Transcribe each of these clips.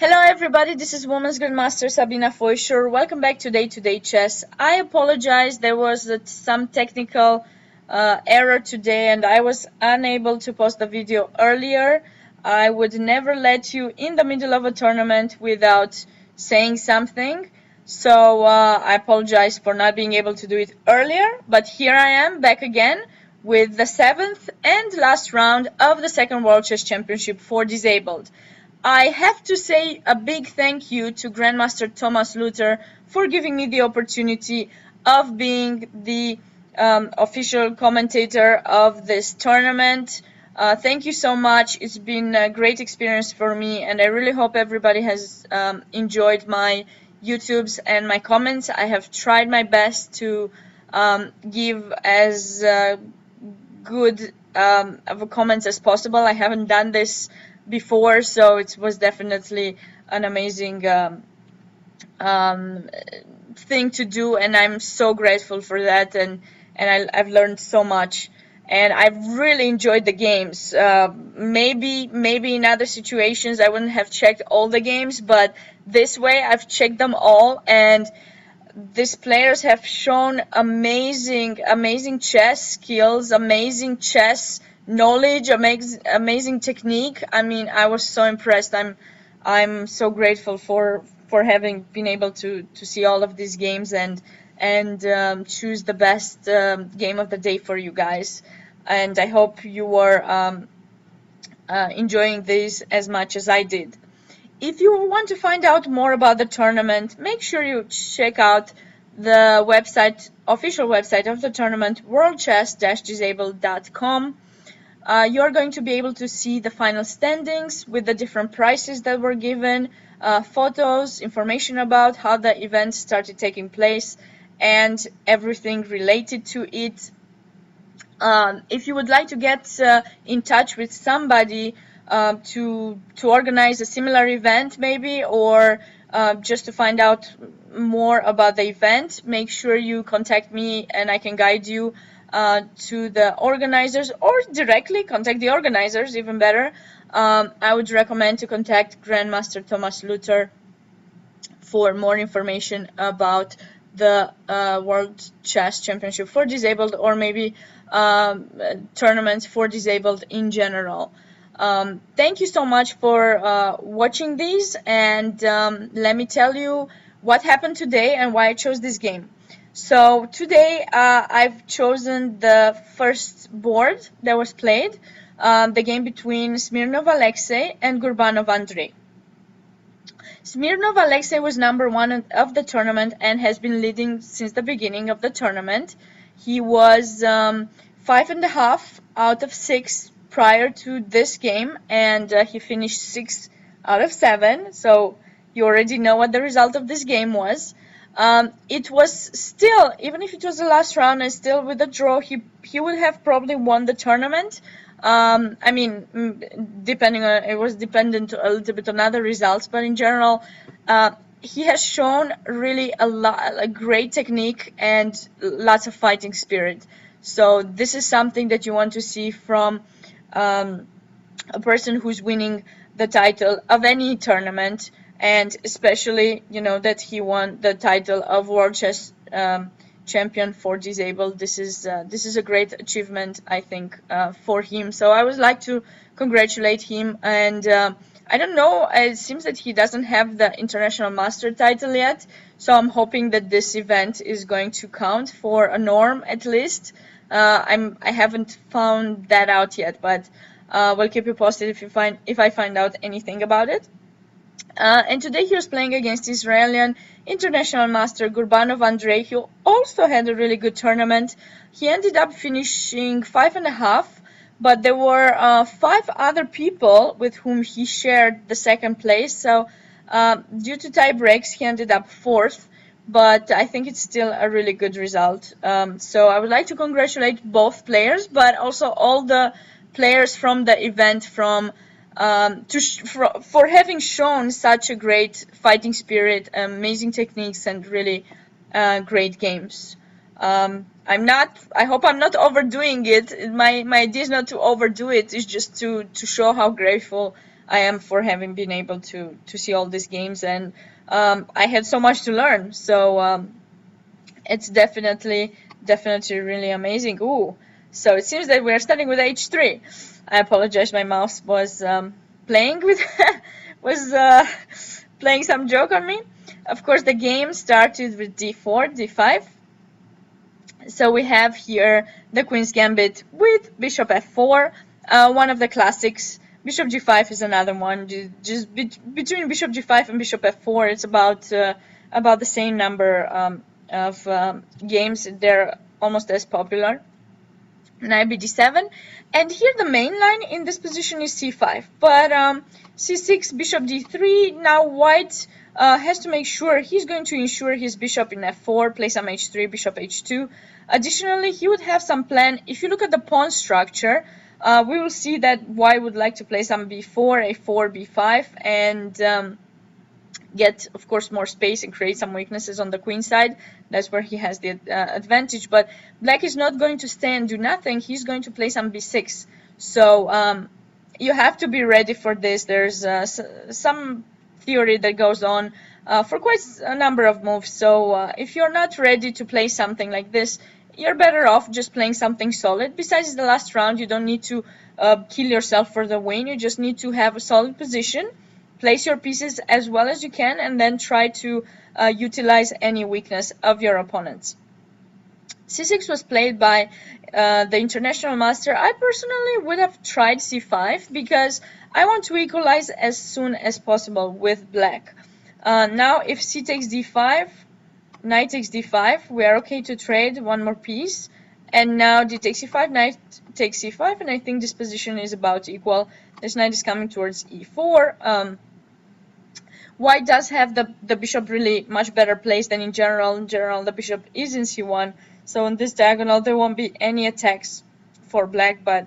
Hello everybody, this is Women's Grandmaster Sabina Foisor. Welcome back to Day-Today Chess. I apologize, there was some technical error today and I was unable to post the video earlier. I would never let you in the middle of a tournament without saying something. So I apologize for not being able to do it earlier, but here I am back again with the 7th and last round of the second World Chess Championship for Disabled. I have to say a big thank you to Grandmaster Thomas Luther for giving me the opportunity of being the official commentator of this tournament. Thank you so much. It's been a great experience for me, and I really hope everybody has enjoyed my YouTubes and my comments. I have tried my best to give as good of a comments as possible. I haven't done this before, so it was definitely an amazing thing to do, and I'm so grateful for that, and I've learned so much, and I've really enjoyed the games. Maybe in other situations I wouldn't have checked all the games, but this way I've checked them all, and these players have shown amazing chess skills, amazing chess knowledge, amazing technique. I mean, I was so impressed. I'm so grateful for having been able to see all of these games and choose the best game of the day for you guys. And I hope you were enjoying this as much as I did. If you want to find out more about the tournament, make sure you check out the official website of the tournament, worldchess-disabled.com. You're going to be able to see the final standings with the different prizes that were given, photos, information about how the event started taking place, and everything related to it. If you would like to get in touch with somebody to organize a similar event maybe, or just to find out more about the event, make sure you contact me and I can guide you to the organizers, or directly contact the organizers, even better. I would recommend to contact Grandmaster Thomas Luther for more information about the World Chess Championship for Disabled, or maybe tournaments for disabled in general. Thank you so much for watching these, and let me tell you what happened today and why I chose this game. So today I've chosen the first board that was played, the game between Smirnov Aleksey and Gurbanov Andrei. Smirnov Aleksey was number 1 of the tournament and has been leading since the beginning of the tournament. He was 5.5 out of 6 prior to this game, and he finished 6 out of 7, so you already know what the result of this game was. It was still, even if it was the last round and still with a draw, he would have probably won the tournament. I mean, depending on, it was dependent a little bit on other results, but in general, he has shown really a great technique and lots of fighting spirit. So this is something that you want to see from a person who's winning the title of any tournament, and especially, you know, that he won the title of World Chess Champion for Disabled. This is a great achievement, I think, for him. So I would like to congratulate him, and I don't know, it seems that he doesn't have the International Master title yet, so I'm hoping that this event is going to count for a norm at least. I haven't found that out yet, but we'll keep you posted if I find out anything about it. And today he was playing against Israeli International Master Gurbanov Andrei, who also had a really good tournament. He ended up finishing 5.5, but there were 5 other people with whom he shared the second place. So due to tie breaks, he ended up 4th. But I think it's still a really good result. So I would like to congratulate both players, but also all the players from the event for having shown such a great fighting spirit, amazing techniques, and really great games. I hope I'm not overdoing it. My idea is not to overdo it. It's just to show how grateful I am for having been able to see all these games, and I had so much to learn. So it's definitely really amazing. Ooh, so it seems that we are starting with h3. I apologize, my mouse was playing with was playing some joke on me. Of course, the game started with d4, d5. So we have here the Queen's Gambit with Bishop f4, one of the classics. Bishop g5 is another one. Just between Bishop g5 and Bishop f4, it's about the same number of games. They're almost as popular. Knight bd7, and here the main line in this position is c5, but c6, bishop d3. Now white has to make sure he's going to ensure his bishop in f4, play some h3, bishop h2. Additionally, he would have some plan. If you look at the pawn structure, we will see that white would like to play some b4, a4, b5, and get, of course, more space and create some weaknesses on the queen side. That's where he has the advantage. But black is not going to stay and do nothing. He's going to play some b6. So you have to be ready for this. There's some theory that goes on for quite a number of moves. So if you're not ready to play something like this, you're better off just playing something solid. Besides the last round, you don't need to kill yourself for the win. You just need to have a solid position. Place your pieces as well as you can, and then try to utilize any weakness of your opponents. c6 was played by the international master. I personally would have tried c5 because I want to equalize as soon as possible with black. Now if c takes d5, knight takes d5, we are okay to trade one more piece. And now d takes c5, knight takes c5, and I think this position is about equal. This knight is coming towards e4. White does have the bishop really much better placed than in general. In general, the bishop is in c1. So on this diagonal, there won't be any attacks for black, but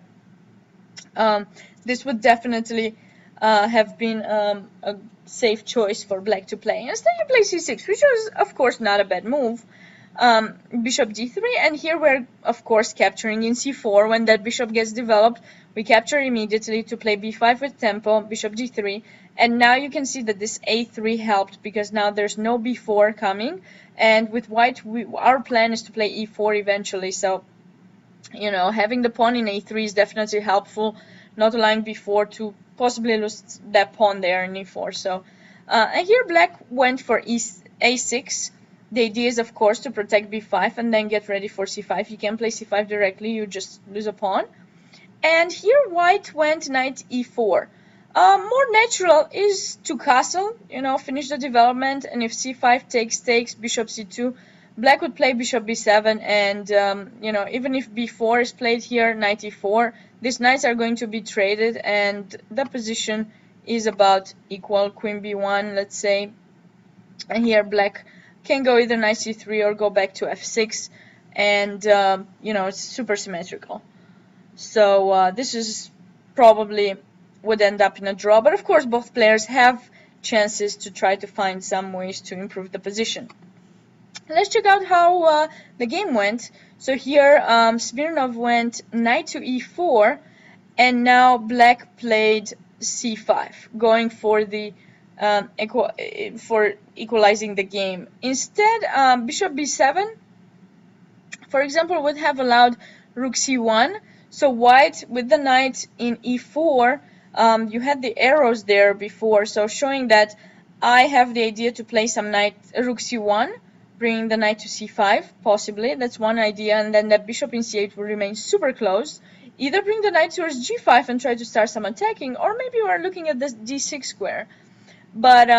this would definitely have been a safe choice for black to play. Instead, you play c6, which was, of course, not a bad move. Bishop d3, and here we're, of course, capturing in c4. When that bishop gets developed, we capture immediately to play b5 with tempo, bishop d3. And now you can see that this a3 helped because now there's no b4 coming. And with white, our plan is to play e4 eventually. So, you know, having the pawn in a3 is definitely helpful, not allowing b4 to possibly lose that pawn there in e4. So, and here black went for a6. The idea is, of course, to protect b5 and then get ready for c5. You can play c5 directly, you just lose a pawn. And here white went knight e4. More natural is to castle, you know, finish the development, and if c5 takes bishop c2, black would play bishop b7, and you know, even if b4 is played here, knight e4, these knights are going to be traded, and the position is about equal. Queen b1, let's say, and here black can go either knight c3 or go back to f6, and you know, it's super symmetrical. So this is probably would end up in a draw, but of course both players have chances to try to find some ways to improve the position. Let's check out how the game went. So here Smirnov went knight to e4, and now black played c5, going for the equalizing the game. Instead, bishop b7, for example, would have allowed rook c1. So white with the knight in e4, you had the arrows there before, so showing that I have the idea to play some knight rook c1, bringing the knight to c5, possibly. That's one idea, and then that bishop in c8 will remain super close. Either bring the knight towards g5 and try to start some attacking, or maybe we're looking at this d6 square. But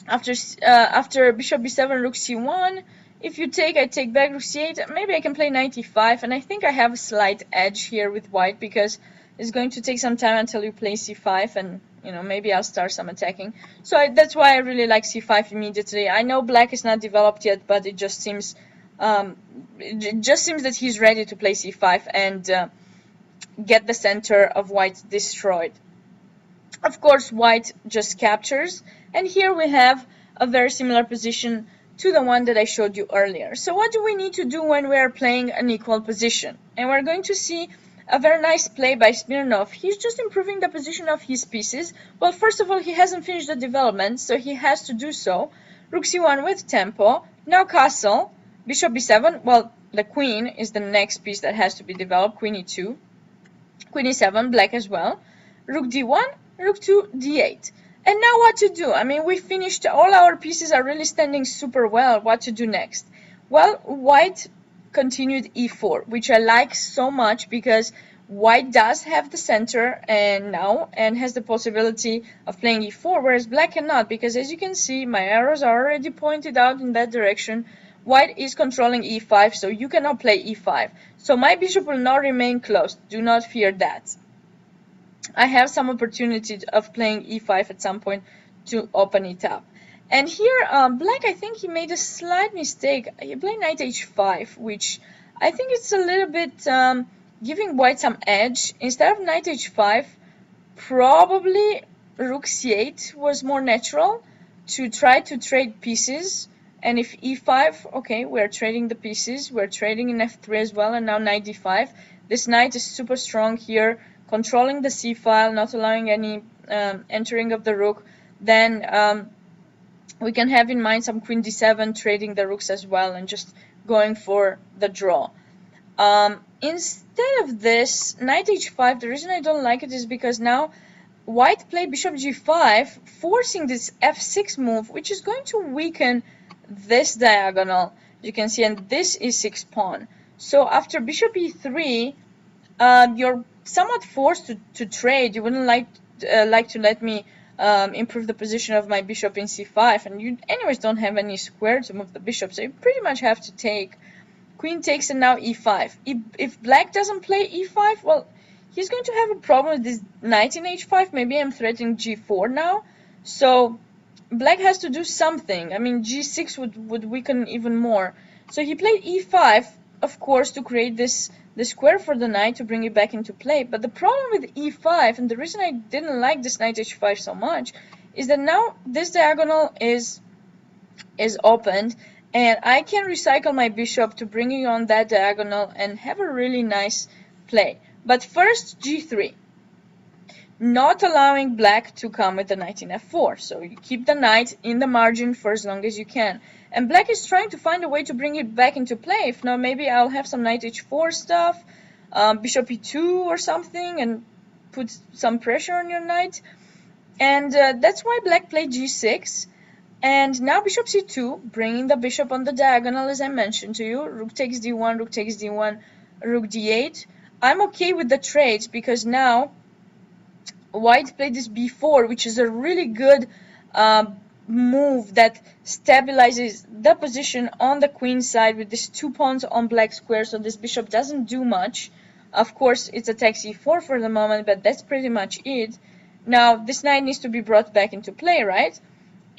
after bishop b7, rook c1, if you take, I take back rook c8, maybe I can play knight e5, and I think I have a slight edge here with white because it's going to take some time until you play c5, and you know, maybe I'll start some attacking. So that's why I really like c5 immediately. I know black is not developed yet, but it just seems that he's ready to play c5 and get the center of white destroyed. Of course, white just captures, and here we have a very similar position to the one that I showed you earlier. So what do we need to do when we are playing an equal position? And we're going to see a very nice play by Smirnov. He's just improving the position of his pieces. Well, first of all, he hasn't finished the development, so he has to do so. Rook c1 with tempo. Now castle. Bishop b7. Well, the queen is the next piece that has to be developed. Queen e2. Queen e7, black as well. Rook d1, rook to d8. And now what to do? I mean, we finished, all our pieces are really standing super well. What to do next? Well, white continued e4, which I like so much because white does have the center and has the possibility of playing e4, whereas black cannot, because as you can see, my arrows are already pointed out in that direction. White is controlling e5, so you cannot play e5. So my bishop will not remain closed. Do not fear that. I have some opportunity of playing e5 at some point to open it up. And here, black, I think he made a slight mistake. He played knight h5, which I think it's a little bit giving white some edge. Instead of knight h5, probably rook c8 was more natural to try to trade pieces. And if e5, okay, we're trading the pieces. We're trading in f3 as well, and now knight d5. This knight is super strong here, controlling the c file, not allowing any entering of the rook. Then we can have in mind some queen d7, trading the rooks as well, and just going for the draw. Instead of this, knight h5, the reason I don't like it is because now white played bishop g5, forcing this f6 move, which is going to weaken this diagonal, you can see, and this e6 pawn. So after bishop e3, you're somewhat forced to trade. You wouldn't like to let me improve the position of my bishop in c5, and you anyways don't have any square to move the bishop, so you pretty much have to take. Queen takes, and now e5. If black doesn't play e5, well, he's going to have a problem with this knight in h5. Maybe I'm threatening g4 now, so black has to do something. I mean, g6 would weaken even more. So he played e5, of course, to create the square for the knight, to bring it back into play. But the problem with e5, and the reason I didn't like this knight h5 so much, is that now this diagonal is opened, and I can recycle my bishop to bring it on that diagonal and have a really nice play. But first, g3. Not allowing black to come with the knight in f4. So you keep the knight in the margin for as long as you can. And black is trying to find a way to bring it back into play. If not, maybe I'll have some knight h4 stuff, bishop e2 or something, and put some pressure on your knight. And that's why black played g6. And now bishop c2, bringing the bishop on the diagonal, as I mentioned to you. Rook takes d1, rook takes d1, rook d8. I'm okay with the trades because now white played this b4, which is a really good move that stabilizes the position on the queen side with these 2 pawns on black square, so this bishop doesn't do much. Of course, it's attacks e4 for the moment, but that's pretty much it. Now, this knight needs to be brought back into play, right?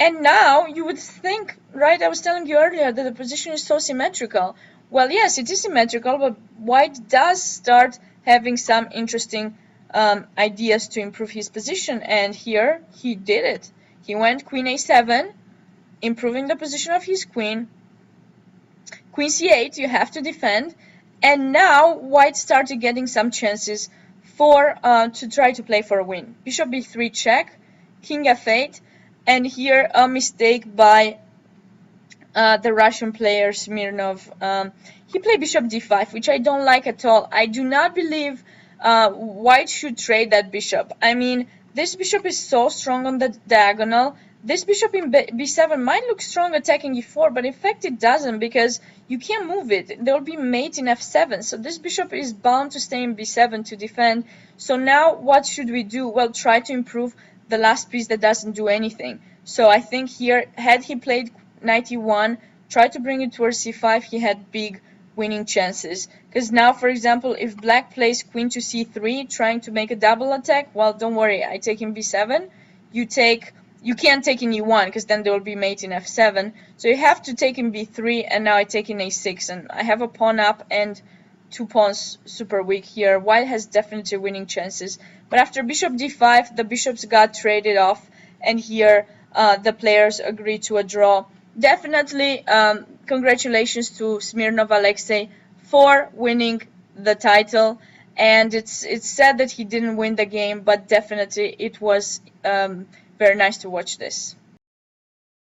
And now, you would think, right, I was telling you earlier that the position is so symmetrical. Well, yes, it is symmetrical, but white does start having some interesting ideas to improve his position, and here he did it. He went queen a7, improving the position of his queen. Queen c8, you have to defend, and now white started getting some chances for to try to play for a win. Bishop b3 check, king f8, and here a mistake by the Russian player Smirnov. He played bishop d5, which I don't like at all. I do not believe white should trade that bishop. I mean, this bishop is so strong on the diagonal. This bishop in b7 might look strong attacking e4, but in fact it doesn't, because you can't move it. There will be mate in f7, so this bishop is bound to stay in b7 to defend. So now what should we do? Well, try to improve the last piece that doesn't do anything. So I think here, had he played knight e1, tried to bring it towards c5, he had big winning chances. Because now, for example, if black plays queen to c3, trying to make a double attack, well, don't worry, I take in b7, you can't take in e1, because then there will be mate in f7, so you have to take in b3, and now I take in a6, and I have a pawn up and 2 pawns super weak here. White has definitely winning chances, but after bishop d5, the bishops got traded off, and here the players agreed to a draw. Definitely congratulations to Smirnov Aleksey for winning the title, and it's sad that he didn't win the game, but definitely it was very nice to watch this.